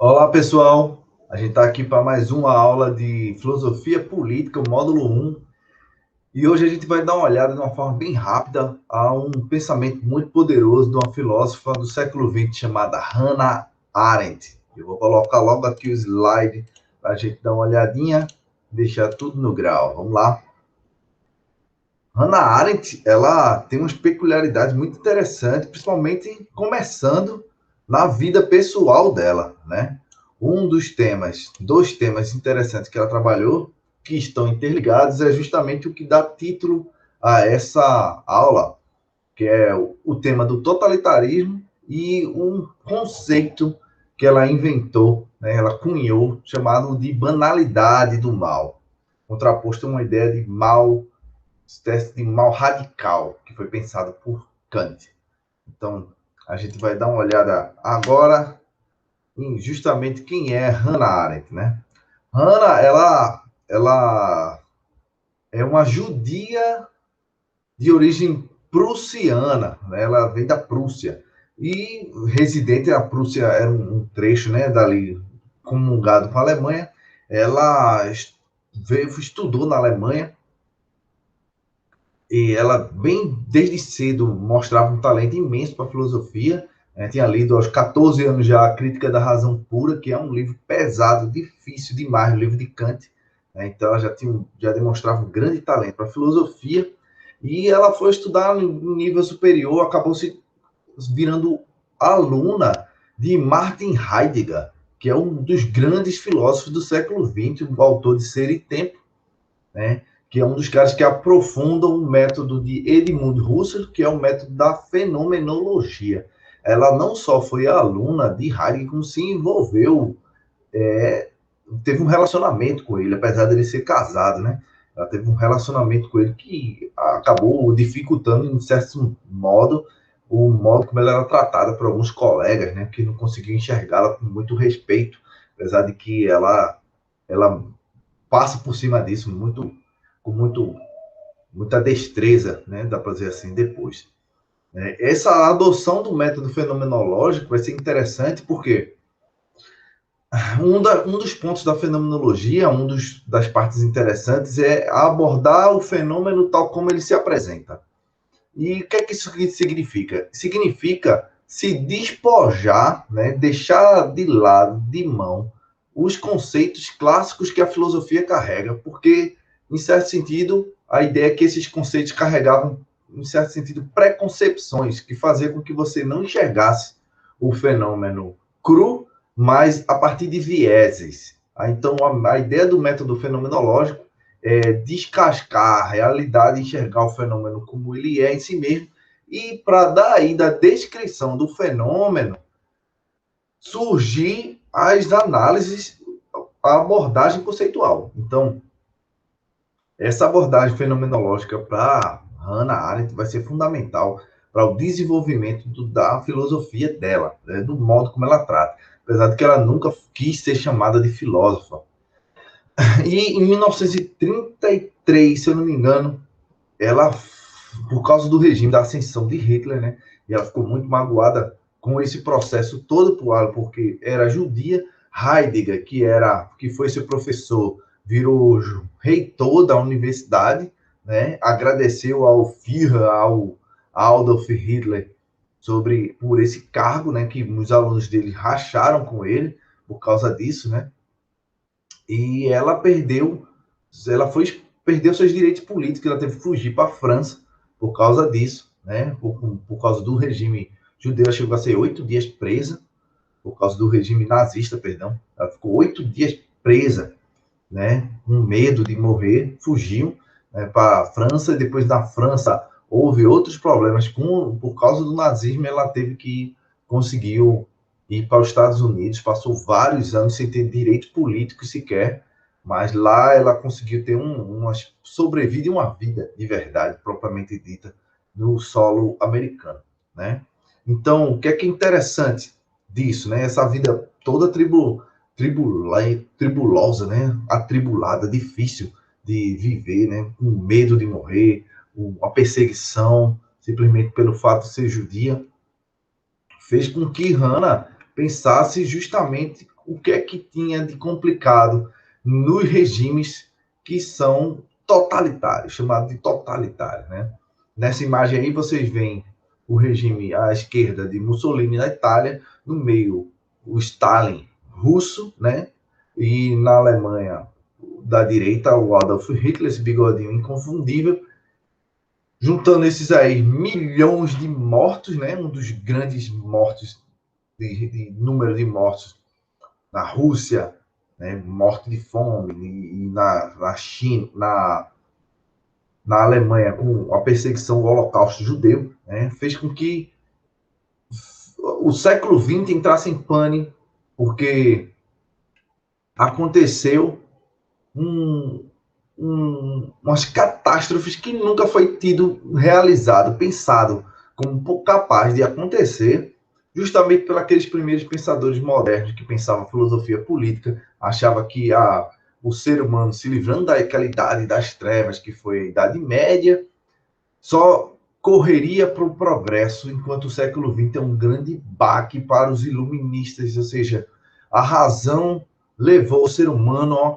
Olá, pessoal. A gente está aqui para mais uma aula de Filosofia Política, módulo 1. E hoje a gente vai dar uma olhada de uma forma bem rápida a um pensamento muito poderoso de uma filósofa do século XX chamada Hannah Arendt. Eu vou colocar logo aqui o slide para a gente dar uma olhadinha, deixar tudo no grau. Vamos lá. Hannah Arendt, ela tem umas peculiaridades muito interessantes, principalmente começando na vida pessoal dela, né? Dois temas interessantes que ela trabalhou, que estão interligados, é justamente o que dá título a essa aula, que é o tema do totalitarismo e um conceito que ela inventou, né? Ela cunhou, chamado de banalidade do mal, contraposto a uma ideia de mal, espécie de mal radical que foi pensado por Kant. Então, a gente vai dar uma olhada agora em justamente quem é Hannah Arendt, né? Hannah, ela é uma judia de origem prussiana, né? Ela vem da Prússia e residente a Prússia era um trecho, né, dali comungado com a Alemanha. Ela estudou na Alemanha e ela bem desde cedo mostrava um talento imenso para a filosofia, né? Tinha lido aos 14 anos já a Crítica da Razão Pura, que é um livro pesado, difícil demais, o livro de Kant, né? Então ela já demonstrava um grande talento para a filosofia, e ela foi estudar no nível superior, acabou se virando aluna de Martin Heidegger, que é um dos grandes filósofos do século XX, o autor de Ser e Tempo, né? Que é um dos caras que aprofundam o método de Edmund Husserl, que é o método da fenomenologia. Ela não só foi aluna de Heidegger, como se envolveu, teve um relacionamento com ele, apesar de ele ser casado, né? Ela teve um relacionamento com ele que acabou dificultando, em certo modo, o modo como ela era tratada por alguns colegas, né? Que não conseguiam enxergá-la com muito respeito, apesar de que ela passa por cima disso com muita destreza, né? Dá para dizer assim depois. Essa adoção do método fenomenológico vai ser interessante porque um dos pontos da fenomenologia, das partes interessantes é abordar o fenômeno tal como ele se apresenta. E o que é que isso significa? Significa se despojar, né? Deixar de lado, de mão, os conceitos clássicos que a filosofia carrega, porque, em certo sentido, a ideia é que esses conceitos carregavam, em certo sentido, preconcepções que faziam com que você não enxergasse o fenômeno cru, mas a partir de vieses. Então, a ideia do método fenomenológico é descascar a realidade, enxergar o fenômeno como ele é em si mesmo, e para daí da descrição do fenômeno surgir as análises, a abordagem conceitual. Então, essa abordagem fenomenológica para Hannah Arendt vai ser fundamental para o desenvolvimento da filosofia dela, né, do modo como ela trata, apesar de que ela nunca quis ser chamada de filósofa. E em 1933, se eu não me engano, ela, por causa do regime da ascensão de Hitler, né, e ela ficou muito magoada com esse processo todo porque era judia. Heidegger, que foi seu professor, virou reitor da universidade, né, agradeceu ao Führer, ao Adolf Hitler, por esse cargo, né, que os alunos dele racharam com ele por causa disso, né, e perdeu seus direitos políticos, ela teve que fugir para a França por causa disso, né? Por causa do regime judeu. Ela chegou a ser 8 dias presa, por causa do regime nazista, perdão. Ela ficou 8 dias presa, né? Com medo de morrer, fugiu, né, para a França, e depois na França houve outros problemas por causa do nazismo. Ela teve que conseguiu ir para os Estados Unidos, passou vários anos sem ter direito político sequer, mas lá ela conseguiu ter uma sobrevida e uma vida de verdade, propriamente dita, no solo americano, né? Então, o que é interessante disso, né? Essa vida toda tribulosa, né? Atribulada, difícil de viver, né? Com medo de morrer, uma perseguição, simplesmente pelo fato de ser judia, fez com que Hannah pensasse justamente o que é que tinha de complicado nos regimes que são totalitários, chamados de totalitários, né? Nessa imagem aí vocês veem o regime à esquerda de Mussolini na Itália, no meio o Stalin russo, né? E na Alemanha da direita o Adolf Hitler, esse bigodinho inconfundível. Juntando esses aí, milhões de mortos, né? Um dos grandes mortos, de número de mortos na Rússia, né? Morte de fome, e na China, na Alemanha, com a perseguição ao Holocausto judeu, né? Fez com que o século XX entrasse em pânico, porque aconteceu umas catástrofes que nunca foi tido realizado, pensado como capaz de acontecer, justamente por aqueles primeiros pensadores modernos que pensavam filosofia política, achava que o ser humano se livrando daquela idade das trevas, que foi a Idade Média, só correria para o progresso, enquanto o século XX é um grande baque para os iluministas, ou seja, a razão levou o ser humano a uma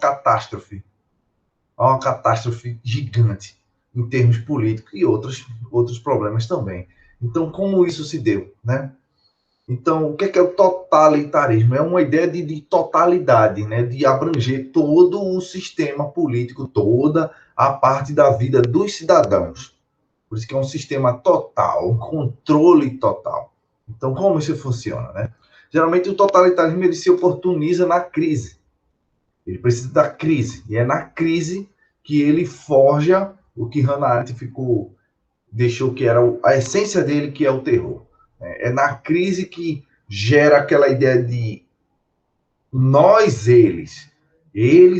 catástrofe gigante em termos políticos e outros problemas também. Então, como isso se deu, né? Então, o que é o totalitarismo? É uma ideia de totalidade, né? De abranger todo o sistema político, toda a parte da vida dos cidadãos. Por isso que é um sistema total, um controle total. Então, como isso funciona, né? Geralmente, o totalitarismo ele se oportuniza na crise. Ele precisa da crise. E é na crise que ele forja o que Hannah Arendt deixou que era a essência dele, que é o terror. É na crise que gera aquela ideia de nós, eles,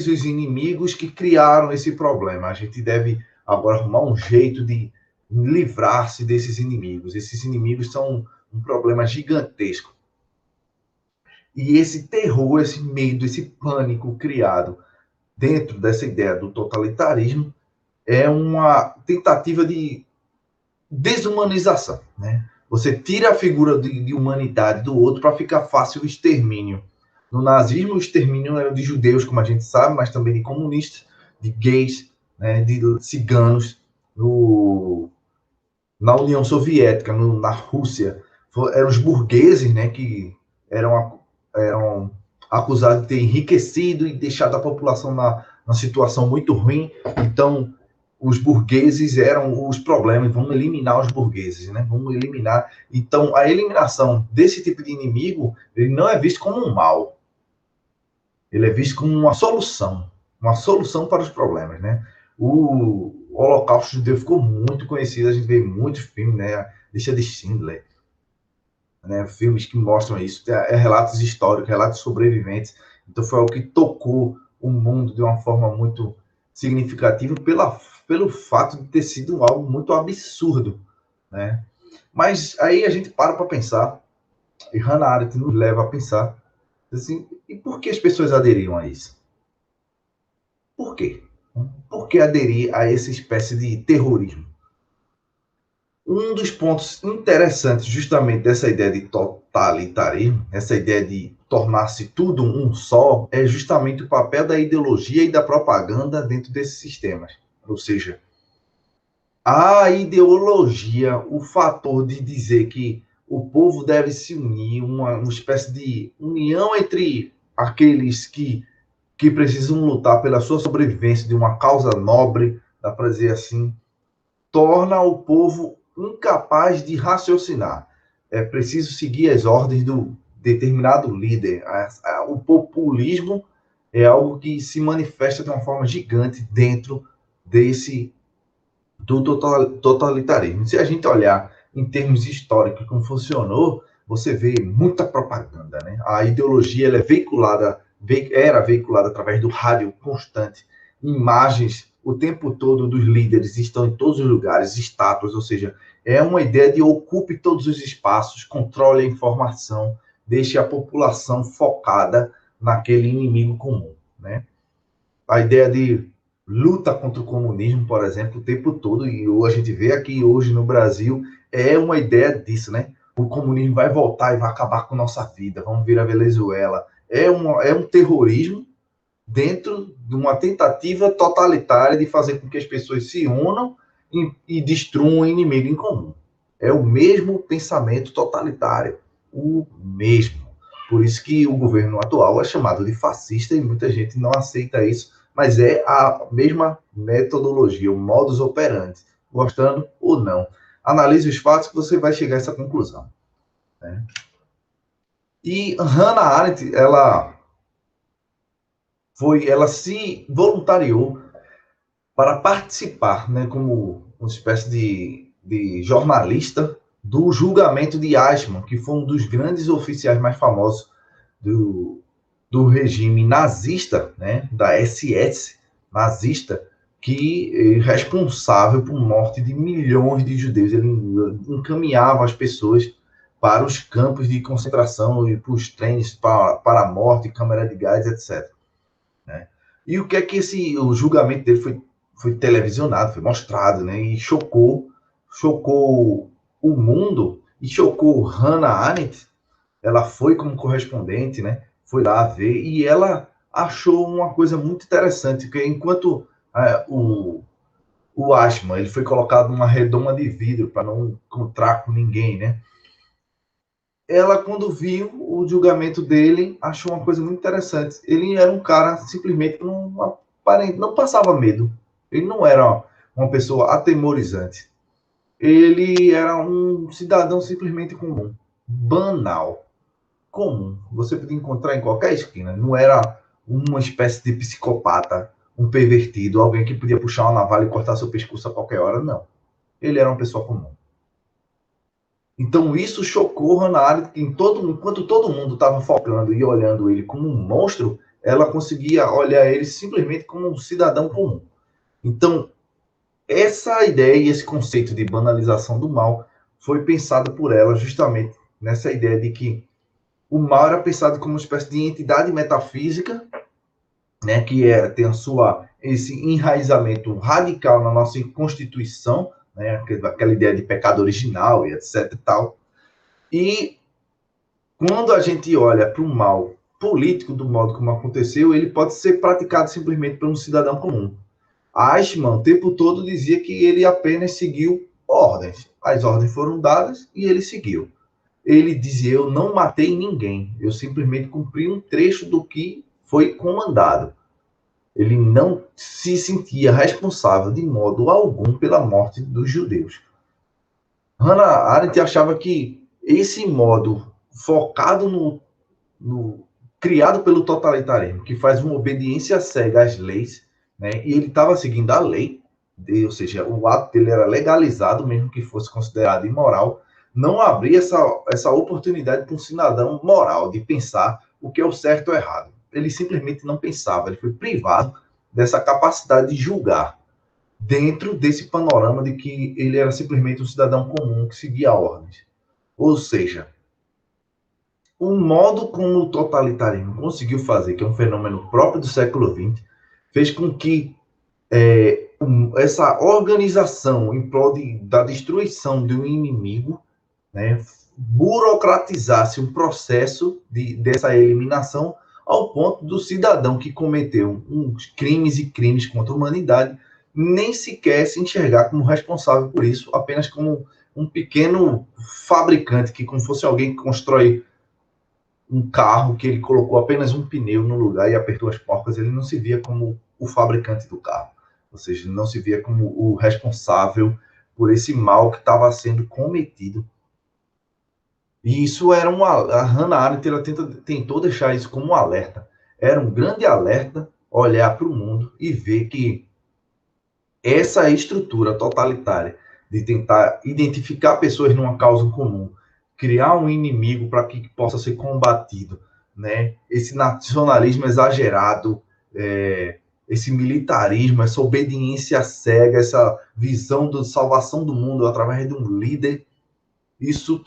os inimigos que criaram esse problema. A gente deve agora arrumar um jeito de livrar-se desses inimigos. Esses inimigos são um problema gigantesco. E esse terror, esse medo, esse pânico criado dentro dessa ideia do totalitarismo é uma tentativa de desumanização, né? Você tira a figura de humanidade do outro para ficar fácil o extermínio. No nazismo, o extermínio era de judeus, como a gente sabe, mas também de comunistas, de gays, né, de ciganos. Na União Soviética, na Rússia, eram os burgueses, né, que eram acusados de ter enriquecido e deixado a população na situação muito ruim. Então, os burgueses eram os problemas, vamos eliminar os burgueses, né? Vamos eliminar. Então, a eliminação desse tipo de inimigo, ele não é visto como um mal. Ele é visto como uma solução para os problemas, né? O Holocausto Judeu ficou muito conhecido, a gente vê muitos filmes, né? A Lista de Schindler, né? Filmes que mostram isso, relatos históricos, relatos sobreviventes. Então, foi algo que tocou o mundo de uma forma muito significativa pelo fato de ter sido algo muito absurdo, né? Mas aí a gente para pensar, e Hannah Arendt nos leva a pensar, assim, e por que as pessoas aderiam a isso? Por quê? Por que aderir a essa espécie de terrorismo? Um dos pontos interessantes justamente dessa ideia de totalitarismo, essa ideia de tornar-se tudo um só, é justamente o papel da ideologia e da propaganda dentro desses sistemas. Ou seja, a ideologia, o fator de dizer que o povo deve se unir, uma espécie de união entre aqueles que precisam lutar pela sua sobrevivência de uma causa nobre, dá para dizer assim, torna o povo incapaz de raciocinar. É preciso seguir as ordens do determinado líder. O populismo é algo que se manifesta de uma forma gigante dentro do totalitarismo. Se a gente olhar em termos históricos como funcionou, você vê muita propaganda, né? A ideologia ela era veiculada através do rádio constante, imagens o tempo todo dos líderes estão em todos os lugares, estátuas, ou seja, é uma ideia de ocupe todos os espaços, controle a informação, deixe a população focada naquele inimigo comum, né? A ideia de luta contra o comunismo, por exemplo, o tempo todo, e a gente vê aqui hoje no Brasil, é uma ideia disso, né? O comunismo vai voltar e vai acabar com nossa vida, vamos vir a Venezuela. é um terrorismo dentro de uma tentativa totalitária de fazer com que as pessoas se unam e destruam um inimigo em comum. É o mesmo pensamento totalitário, o mesmo. Por isso que o governo atual é chamado de fascista e muita gente não aceita isso, mas é a mesma metodologia, o modus operandi, gostando ou não. Analise os fatos que você vai chegar a essa conclusão. Né? E Hannah Arendt, ela se voluntariou para participar, né, como uma espécie de jornalista do julgamento de Eichmann, que foi um dos grandes oficiais mais famosos do regime nazista, né, da SS nazista, que é responsável por morte de milhões de judeus. Ele encaminhava as pessoas para os campos de concentração e para os trens para a morte, câmara de gás, etc. Né? E o que é que o julgamento dele foi televisionado, foi mostrado, né? E chocou o mundo e chocou Hannah Arendt. Ela foi como correspondente, né? Foi lá ver e ela achou uma coisa muito interessante, que enquanto o Ashman ele foi colocado numa redoma de vidro para não encontrar com ninguém, né? Ela, quando viu o julgamento dele, achou uma coisa muito interessante. Ele era um cara simplesmente que não passava medo. Ele não era uma pessoa atemorizante. Ele era um cidadão simplesmente comum, banal, comum. Você podia encontrar em qualquer esquina. Não era uma espécie de psicopata, um pervertido, alguém que podia puxar uma navalha e cortar seu pescoço a qualquer hora. Não. Ele era uma pessoa comum. Então isso chocou Hannah Arendt, que enquanto todo mundo estava focando e olhando ele como um monstro, ela conseguia olhar ele simplesmente como um cidadão comum. Então, essa ideia e esse conceito de banalização do mal foi pensado por ela justamente nessa ideia de que o mal era pensado como uma espécie de entidade metafísica, né, que tem esse enraizamento radical na nossa Constituição, né, aquela ideia de pecado original e etc e tal. E quando a gente olha para o mal político do modo como aconteceu, ele pode ser praticado simplesmente por um cidadão comum. Eichmann, o tempo todo, dizia que ele apenas seguiu ordens. As ordens foram dadas e ele seguiu. Ele dizia: eu não matei ninguém, eu simplesmente cumpri um trecho do que foi comandado. Ele não se sentia responsável de modo algum pela morte dos judeus. Hannah Arendt achava que esse modo focado no criado pelo totalitarismo, que faz uma obediência cega às leis, né? E ele estava seguindo a lei, ou seja, o ato dele era legalizado, mesmo que fosse considerado imoral, não abria essa oportunidade para um cidadão moral de pensar o que é o certo ou errado. Ele simplesmente não pensava, ele foi privado dessa capacidade de julgar dentro desse panorama de que ele era simplesmente um cidadão comum que seguia ordens. Ou seja, o modo como o totalitarismo conseguiu fazer, que é um fenômeno próprio do século XX, fez com que essa organização em prol da destruição de um inimigo, né, burocratizasse um processo dessa eliminação ao ponto do cidadão que cometeu uns crimes e crimes contra a humanidade nem sequer se enxergar como responsável por isso, apenas como um pequeno fabricante, que como fosse alguém que constrói um carro que ele colocou apenas um pneu no lugar e apertou as porcas, ele não se via como o fabricante do carro. Ou seja, não se via como o responsável por esse mal que estava sendo cometido. E isso era a Hannah Arendt, ela tentou deixar isso como um alerta. Era um grande alerta olhar para o mundo e ver que essa estrutura totalitária de tentar identificar pessoas numa causa comum, criar um inimigo para que possa ser combatido, né? Esse nacionalismo exagerado, esse militarismo, essa obediência cega, essa visão de salvação do mundo através de um líder, isso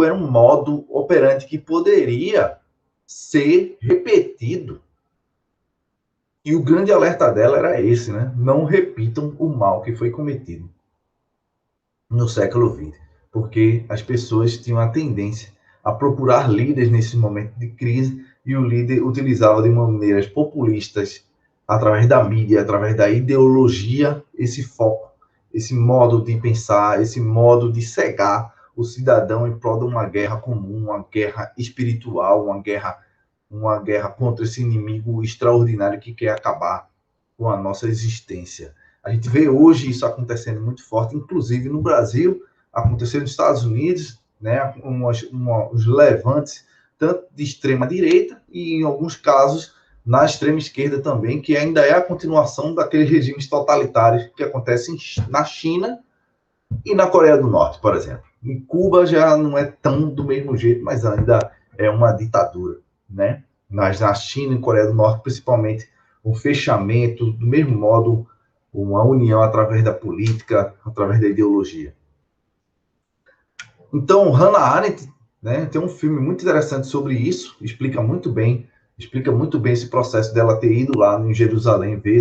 era um modo operante que poderia ser repetido. E o grande alerta dela era esse, né? Não repitam o mal que foi cometido no século XX, porque as pessoas tinham a tendência a procurar líderes nesse momento de crise e o líder utilizava de maneiras populistas, através da mídia, através da ideologia, esse foco, esse modo de pensar, esse modo de cegar o cidadão em prol de uma guerra comum, uma guerra espiritual, uma guerra contra esse inimigo extraordinário que quer acabar com a nossa existência. A gente vê hoje isso acontecendo muito forte, inclusive no Brasil, aconteceu nos Estados Unidos, né, uns levantes, tanto de extrema direita e, em alguns casos, na extrema esquerda também, que ainda é a continuação daqueles regimes totalitários que acontecem na China e na Coreia do Norte, por exemplo. Em Cuba já não é tão do mesmo jeito, mas ainda é uma ditadura, né? Mas na China e Coreia do Norte, principalmente, o fechamento, do mesmo modo, uma união através da política, através da ideologia. Então, Hannah Arendt, né, tem um filme muito interessante sobre isso, explica muito bem esse processo dela ter ido lá em Jerusalém ver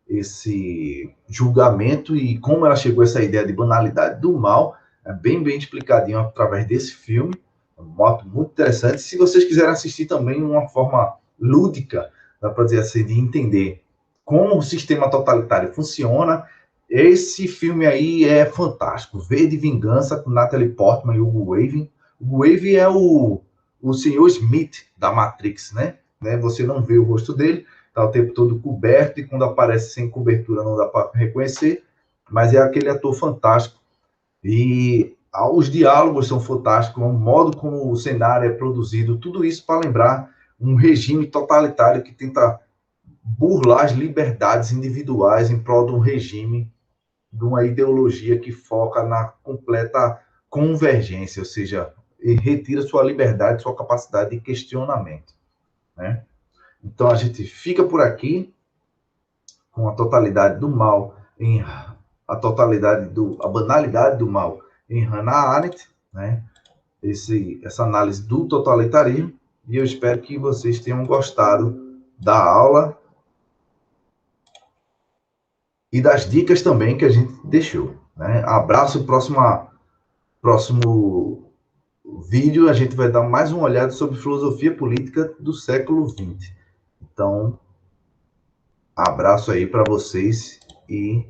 esse julgamento e como ela chegou a essa ideia de banalidade do mal, é bem explicadinho através desse filme, um modo muito interessante. Se vocês quiserem assistir também de uma forma lúdica, dá para dizer assim, de entender como o sistema totalitário funciona, esse filme aí é fantástico. V de Vingança, com Natalie Portman e Hugo Weaving. O Weaving é o senhor Smith da Matrix, né? Você não vê o rosto dele, tá o tempo todo coberto, e quando aparece sem cobertura não dá para reconhecer, mas é aquele ator fantástico. E os diálogos são fantásticos, o modo como o cenário é produzido, tudo isso para lembrar um regime totalitário que tenta burlar as liberdades individuais em prol de um regime, de uma ideologia que foca na completa convergência, ou seja, retira sua liberdade, sua capacidade de questionamento, né? Então a gente fica por aqui com a totalidade do mal a banalidade do mal em Hannah Arendt, né? Essa análise do totalitarismo, e eu espero que vocês tenham gostado da aula e das dicas também que a gente deixou, né? Abraço, próximo vídeo a gente vai dar mais uma olhada sobre filosofia política do século XX. Então, abraço aí para vocês e